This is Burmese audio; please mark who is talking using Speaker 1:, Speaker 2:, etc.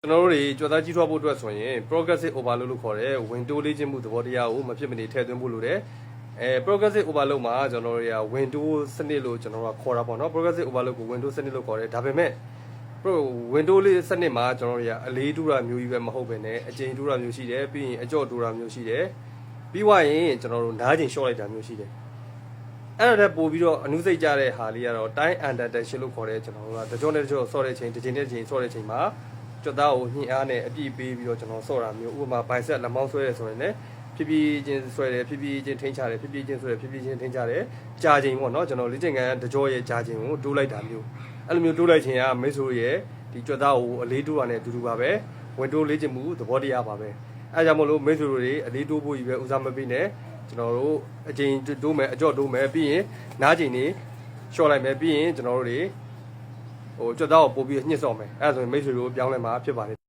Speaker 1: ကျွန်တော်တို့တွေကြွက်သားကြီးထွားဖို့အတွက်ဆိုရင် progressive overload လို့ခေါ်တဲ့ window လေ့ကျင့်မှုသဘောတရားကိုမဖြစ်မနေထည့်သွင်းဖို့လိုတယ်progressive overload မှာကျွန်တော်တို့တွေက window စနစ်လို့ကျွန်တော်တို့ကခေါ်တာပေါ့နော် progressive overload ကို window စနစ်လို့ခေါ်တယ်ဒါပေမဲ့ window လေးစနစ်မှာကျွန်တော်တို့တွေကအလေးတူတာမျိုးကြီးပဲမဟုတ်ပဲねအကျဉ်တူတာမျိုးရှိတယ်ပြီးရင်အကြော့တူတာမျိုးရှိတယ်ပြီးွားရင်ကျွန်တော်တို့နားကျင် short လိုက်တာမျိုးရှိတယ်အဲ့ဒါတည်းပို့ပြီးတော့အနုစိတ်ကြတဲ့ဟာလေးကတော့ time under tension လို့ခေါ်တဲ့ကျွန်တော်တို့ကတကြောနဲ့တကြောဆော့တဲ့ချိန်တစ်ချိန်နဲ့တစ်ချိန်ဆော့တဲ့ချိန်မှာကြွက်သားကိုညှင်အားနဲ့အပြည့်ပေးပြီးတော့ကျွန်တော်ဆော့တာမျိုးဥပမာ bicep လက်မောင်းဆွဲရဲဆိုရင်လည်းဖြည်းဖြည်းချင်းဆွဲတယ်ဖြည်းဖြည်းချင်းထိန်းချတယ်ဖြည်းဖြည်းချင်းဆွဲတယ်ဖြည်းဖြည်းချင်းထိန်းချတယ်ကြာချိန်ပေါ့နော်ကျွန်တော်လေ့ကျင့်ခန်းတကြောရဲ့ကြာချိန်ကိုတိုးလိုက်တာမျိုးအဲ့လိုမျိုးတိုးလိုက်ချိန်ကမိတ်ဆွေရဲ့ဒီကြွက်သားကိုအလေးတိုးတာနဲ့အတူတူပါပဲဝင်တိုးလေ့ကျင့်မှုသဘောတရားပါပဲအဲ့ကြောင့်မလို့မိတ်ဆွေတို့တွေအလေးတိုးဖို့ကြီးပဲဦးစားမပေးနဲ့ကျွန်တော်တို့အချိန်တိုးမယ်အကြော့တိုးမယ်ပြီးရင်နားချိန်နေလျှော့လိုက်မယ်ပြီးရင်ကျွန်တော်တို့တွေကြွက်သားကိုပို့ပြီးညှစ်စော့မယ်အဲ့ဒါဆိုရင်မိတ်ဆွေတို့ပြောင်းလဲမှာဖြစ်ပါတယ်